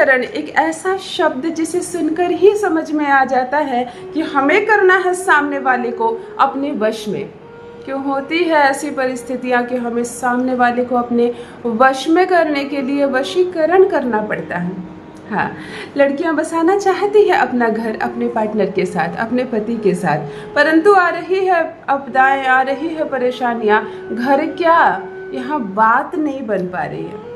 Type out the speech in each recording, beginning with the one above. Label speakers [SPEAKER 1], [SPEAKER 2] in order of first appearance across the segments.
[SPEAKER 1] वशीकरण एक ऐसा शब्द जिसे सुनकर ही समझ में आ जाता है कि हमें करना है सामने वाले को अपने वश में। क्यों होती है ऐसी परिस्थितियां कि हमें सामने वाले को अपने वश में करने के लिए वशीकरण करना पड़ता है। हाँ, लड़कियां बसाना चाहती है अपना घर अपने पार्टनर के साथ, अपने पति के साथ, परंतु आ रही है आपदाएं, आ रही है परेशानियां, घर क्या यहाँ बात नहीं बन पा रही है।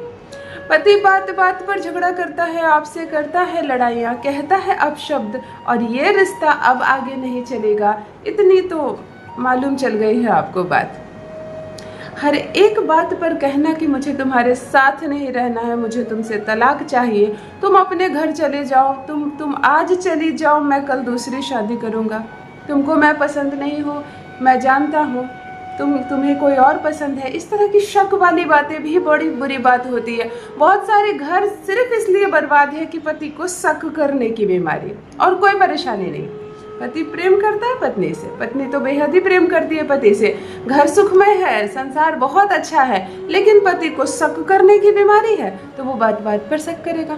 [SPEAKER 1] पति बात बात पर झगड़ा करता है, आपसे करता है लड़ाइयाँ, कहता है अपशब्द, और ये रिश्ता अब आगे नहीं चलेगा। इतनी तो मालूम चल गई है आपको बात। हर एक बात पर कहना कि मुझे तुम्हारे साथ नहीं रहना है, मुझे तुमसे तलाक चाहिए, तुम अपने घर चले जाओ, तुम आज चली जाओ, मैं कल दूसरी शादी करूँगा, तुमको मैं पसंद नहीं हूँ, मैं जानता हूँ, तुम्हें कोई और पसंद है। इस तरह की शक वाली बातें भी बड़ी बुरी बात होती है। बहुत सारे घर सिर्फ इसलिए बर्बाद है कि पति को शक करने की बीमारी, और कोई परेशानी नहीं। पति प्रेम करता है पत्नी से, पत्नी तो बेहद ही प्रेम करती है पति से, घर सुखमय है, संसार बहुत अच्छा है, लेकिन पति को शक करने की बीमारी है तो वो बात बात पर शक करेगा।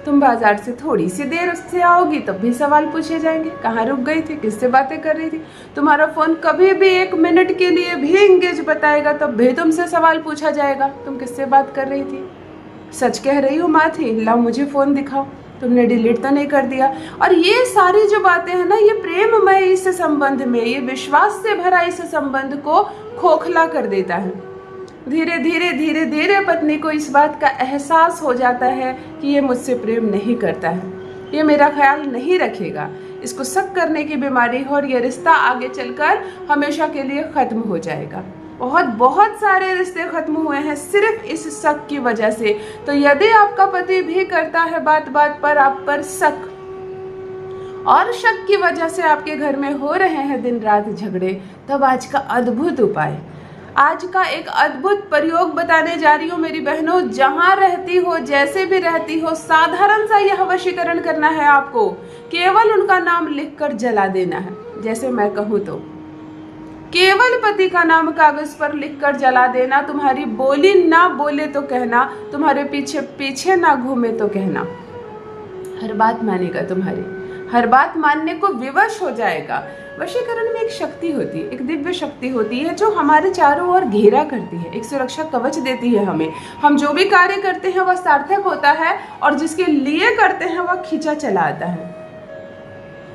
[SPEAKER 1] तुम बाजार से थोड़ी सी देर उससे आओगी तब भी सवाल पूछे जाएंगे, कहाँ रुक गई थी, किससे बातें कर रही थी। तुम्हारा फोन कभी भी 1 मिनट के लिए भी एंगेज बताएगा तब भी तुमसे सवाल पूछा जाएगा, तुम किससे बात कर रही थी, सच कह रही हो माँ थी, लाओ मुझे फोन दिखाओ, तुमने डिलीट तो नहीं कर दिया। और ये सारी जो बातें हैं ना, ये प्रेममय इस संबंध में, ये विश्वास से भरा इस संबंध को खोखला कर देता है। धीरे धीरे धीरे धीरे पत्नी को इस बात का एहसास हो जाता है कि ये मुझसे प्रेम नहीं करता है, ये मेरा ख्याल नहीं रखेगा, इसको शक करने की बीमारी हो, और ये रिश्ता आगे चलकर हमेशा के लिए खत्म हो जाएगा। बहुत सारे रिश्ते खत्म हुए हैं सिर्फ इस शक की वजह से। तो यदि आपका पति भी करता है बात बात पर आप पर शक, और शक की वजह से आपके घर में हो रहे हैं दिन रात झगड़े, तब आज का अद्भुत उपाय, आज का एक अद्भुत प्रयोग बताने जा रही हूँ मेरी बहनों। जहाँ रहती हो, जैसे भी रहती हो, साधारण सा यह वशीकरण करना है आपको। केवल उनका नाम लिखकर जला देना है, जैसे मैं कहूँ तो केवल पति का नाम कागज पर लिखकर जला देना। तुम्हारी बोली ना बोले तो कहना, तुम्हारे पीछे पीछे ना घूमे तो कहना, हर बात मानेगा, तुम्हारी हर बात मानने को विवश हो जाएगा। वशीकरण में एक शक्ति होती है, एक दिव्य शक्ति होती है जो हमारे चारों ओर घेरा करती है, एक सुरक्षा कवच देती है हमें। हम जो भी कार्य करते हैं वह सार्थक होता है, और जिसके लिए करते हैं वह खींचा चला आता है।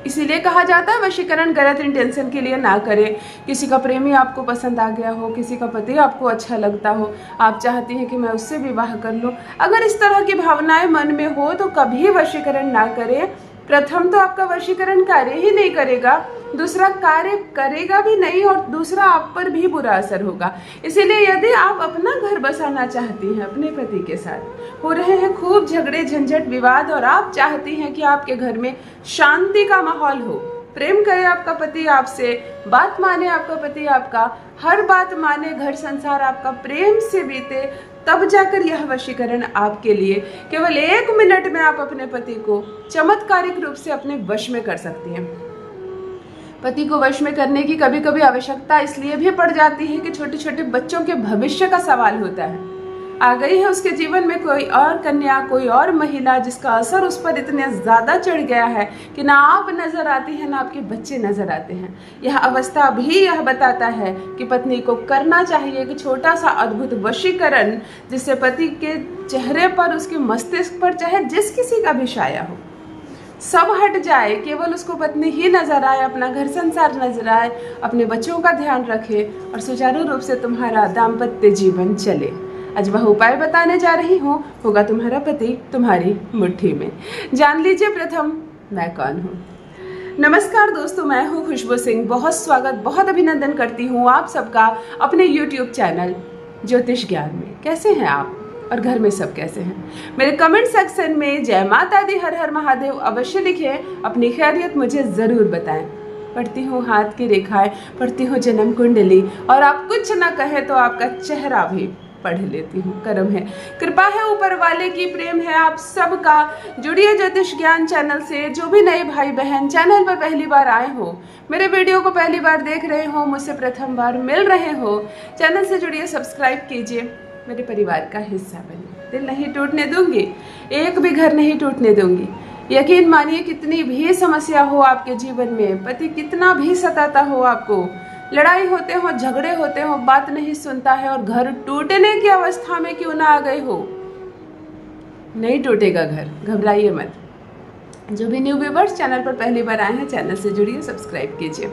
[SPEAKER 1] इसीलिए कहा जाता है वशीकरण गलत इंटेंशन के लिए ना करें। किसी का प्रेमी आपको पसंद आ गया हो, किसी का पति आपको अच्छा लगता हो, आप चाहती हैं कि मैं उससे विवाह कर लूं, अगर इस तरह की भावनाएं मन में हो तो कभी वशीकरण ना करें। प्रथम तो आपका वशीकरण कार्य ही नहीं करेगा, दूसरा कार्य करेगा भी नहीं, और दूसरा आप पर भी बुरा असर होगा। इसीलिए यदि आप अपना घर बसाना चाहती हैं अपने पति के साथ, हो रहे हैं खूब झगड़े झंझट विवाद, और आप चाहती हैं कि आपके घर में शांति का माहौल हो, प्रेम करे आपका पति आपसे, बात माने आपका पति आपका, हर बात माने, घर संसार आपका प्रेम से बीते, तब जाकर यह वशीकरण आपके लिए केवल 1 मिनट में आप अपने पति को चमत्कारिक रूप से अपने वश में कर सकती हैं। पति को वश में करने की कभी कभी आवश्यकता इसलिए भी पड़ जाती है कि छोटे छोटे बच्चों के भविष्य का सवाल होता है। आ गई है उसके जीवन में कोई और कन्या, कोई और महिला जिसका असर उस पर इतना ज़्यादा चढ़ गया है कि ना आप नज़र आती हैं ना आपके बच्चे नज़र आते हैं। यह अवस्था भी यह बताता है कि पत्नी को करना चाहिए कि छोटा सा अद्भुत वशीकरण, जिससे पति के चेहरे पर, उसके मस्तिष्क पर, चाहे जिस किसी का भी छाया हो, सब हट जाए, केवल उसको पत्नी ही नजर आए, अपना घर संसार नजर आए, अपने बच्चों का ध्यान रखे, और सुचारू रूप से तुम्हारा दाम्पत्य जीवन चले। आज वह उपाय बताने जा रही हूँ, होगा तुम्हारा पति तुम्हारी मुट्ठी में। जान लीजिए प्रथम मैं कौन हूँ। नमस्कार दोस्तों, मैं हूँ खुशबू सिंह। बहुत स्वागत, बहुत अभिनंदन करती हूँ आप सबका अपने YouTube चैनल ज्योतिष ज्ञान में। कैसे हैं आप और घर में सब कैसे हैं? मेरे कमेंट सेक्शन में जय माता दी, हर हर महादेव अवश्य लिखें, अपनी खैरियत मुझे ज़रूर बताएं। पढ़ती हूँ हाथ की रेखाएं, पढ़ती हूँ जन्म कुंडली, और आप कुछ ना कहे तो आपका चेहरा भी पढ़ लेती हूँ। कर्म है, कृपा है ऊपर वाले की, प्रेम है आप सबका। जुड़िए ज्योतिष ज्ञान चैनल से। जो भी नए भाई बहन चैनल पर पहली बार आए हो, मेरे वीडियो को पहली बार देख रहे हो, मुझसे प्रथम बार मिल रहे हो, चैनल से जुड़िए, सब्सक्राइब कीजिए, मेरे परिवार का हिस्सा बनिए। दिल नहीं टूटने दूंगी, एक भी घर नहीं टूटने दूंगी। यकीन मानिए, कितनी भी समस्या हो आपके जीवन में, पति कितना भी सताता हो आपको, लड़ाई होते हो, झगड़े होते हो, बात नहीं सुनता है और घर टूटने की अवस्था में क्यों ना आ गए हो, नहीं टूटेगा घर, घबराइए मत। जो भी न्यू व्यूवर्स चैनल पर पहली बार आए हैं, चैनल से जुड़िए, सब्सक्राइब कीजिए।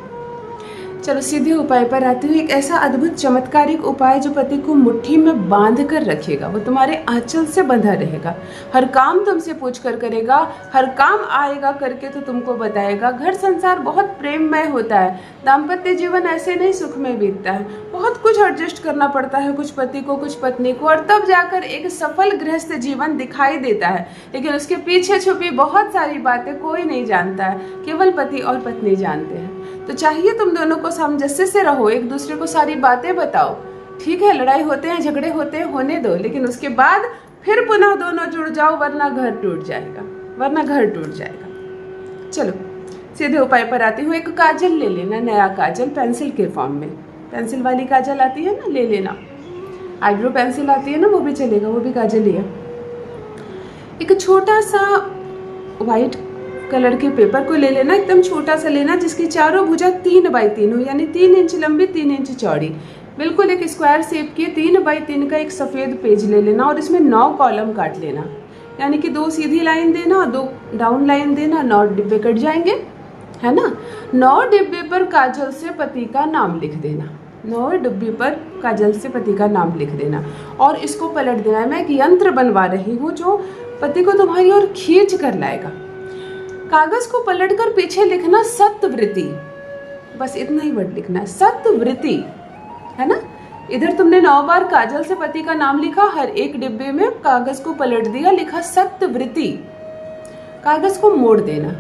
[SPEAKER 1] चलो सीधे उपाय पर आती हूँ। एक ऐसा अद्भुत चमत्कारिक उपाय जो पति को मुट्ठी में बांध कर रखेगा, वो तुम्हारे आंचल से बंधा रहेगा, हर काम तुमसे पूछ कर करेगा, हर काम आएगा करके तो तुमको बताएगा। घर संसार बहुत प्रेममय होता है, दाम्पत्य जीवन ऐसे नहीं सुख में बीतता है, बहुत कुछ एडजस्ट करना पड़ता है, कुछ पति को कुछ पत्नी को, और तब जाकर एक सफल गृहस्थ जीवन दिखाई देता है। लेकिन उसके पीछे छुपी बहुत सारी बातें कोई नहीं जानता है, केवल पति और पत्नी जानते हैं। तो चाहिए तुम दोनों को सामंजस्य से रहो, एक दूसरे को सारी बातें बताओ। ठीक है, लड़ाई होते हैं, झगड़े होते हैं, होने दो, लेकिन उसके बाद फिर पुनः दोनों जुड़ जाओ, वरना घर टूट जाएगा, वरना घर टूट जाएगा। चलो सीधे उपाय पर आती हूँ। एक काजल ले लेना, नया काजल, पेंसिल के फॉर्म में, पेंसिल वाली काजल आती है ना, ले लेना। आईब्रो पेंसिल आती है ना, वो भी चलेगा, वो भी काजल लिया। एक छोटा सा वाइट कलर के पेपर को ले लेना, एकदम छोटा सा लेना, जिसकी चारों भुजा 3 बाई 3 हो, यानी 3 इंच लंबी, 3 इंच चौड़ी, बिल्कुल एक स्क्वायर शेप की 3 बाई 3 का एक सफ़ेद पेज ले लेना और इसमें 9 कॉलम काट लेना, यानी कि 2 सीधी लाइन देना और 2 डाउन लाइन देना, 9 डिब्बे कट जाएंगे, है ना। 9 डिब्बे पर काजल से पति का नाम लिख देना, 9 डिब्बे पर काजल से पति का नाम लिख देना और इसको पलट देना है। मैं एक यंत्र बनवा रही हूँ जो पति को तुम्हारी ओर खींच कर लाएगा। कागज को पलटकर पीछे लिखना सत्यवृति, बस इतना ही वर्ड लिखना है, सत्यवृति, है ना। इधर तुमने 9 बार काजल से पति का नाम लिखा, हर एक डिब्बे में कागज को पलट दिया, लिखा सत्यवृति। कागज को मोड़ देना,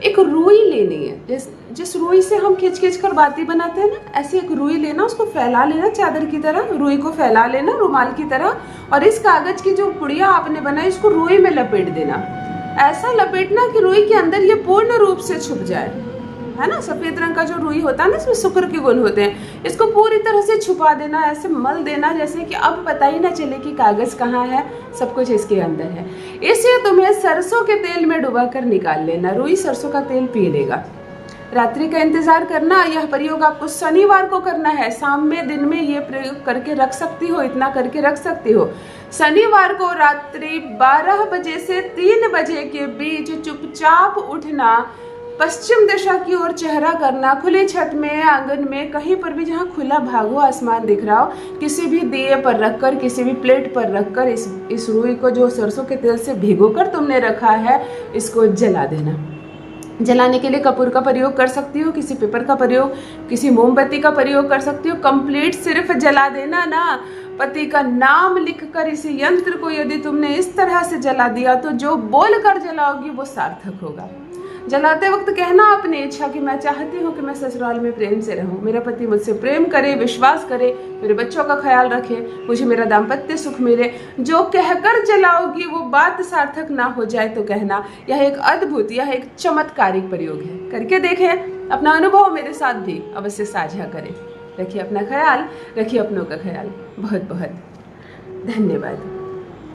[SPEAKER 1] एक रुई लेनी है, जिस रुई से हम खींच खींच कर बाती बनाते हैं ना, ऐसी एक रुई लेना, उसको फैला लेना चादर की तरह, रुई को फैला लेना रुमाल की तरह, और इस कागज की जो पुड़िया आपने बनाई इसको रुई में लपेट देना, ऐसा लपेटना कि रुई के अंदर ये पूर्ण रूप से छुप जाए, है ना। सफेद रंग का जो रुई होता है ना, इसमें शुक्र के गुण होते हैं, इसको पूरी तरह से छुपा देना, ऐसे मल देना जैसे कि अब पता ही ना चले कि कागज कहाँ है, सब कुछ इसके अंदर है। इसे तुम्हें सरसों के तेल में डुबा कर निकाल लेना, रुई सरसों का तेल पी लेगा। रात्रि का इंतजार करना, यह प्रयोग आपको शनिवार को करना है, शाम में दिन में ये प्रयोग करके रख सकती हो, इतना करके रख सकती हो। शनिवार को रात्रि 12 बजे से 3 बजे के बीच चुपचाप उठना, पश्चिम दिशा की ओर चेहरा करना, खुली छत में, आंगन में, कहीं पर भी जहाँ खुला भाग हो, आसमान दिख रहा हो, किसी भी दिए पर रखकर, किसी भी प्लेट पर रखकर इस रुई को जो सरसों के तेल से भिगोकर तुमने रखा है, इसको जला देना। जलाने के लिए कपूर का प्रयोग कर सकती हो, किसी पेपर का प्रयोग, किसी मोमबत्ती का प्रयोग कर सकती हो। कंप्लीट सिर्फ जला देना ना, पति का नाम लिखकर इस यंत्र को यदि तुमने इस तरह से जला दिया तो जो बोल कर जलाओगी वो सार्थक होगा। जलाते वक्त कहना अपनी इच्छा कि मैं चाहती हूँ कि मैं ससुराल में प्रेम से रहूँ, मेरा पति मुझसे प्रेम करे, विश्वास करे, मेरे बच्चों का ख्याल रखे, मुझे मेरा दाम्पत्य सुख मिले। जो कहकर जलाओगी वो बात सार्थक ना हो जाए तो कहना। यह एक अद्भुत, यह एक चमत्कारिक प्रयोग है, करके देखें, अपना अनुभव मेरे साथ भी अवश्य साझा करें। रखिए अपना ख्याल, रखिए अपनों का ख्याल। बहुत बहुत धन्यवाद।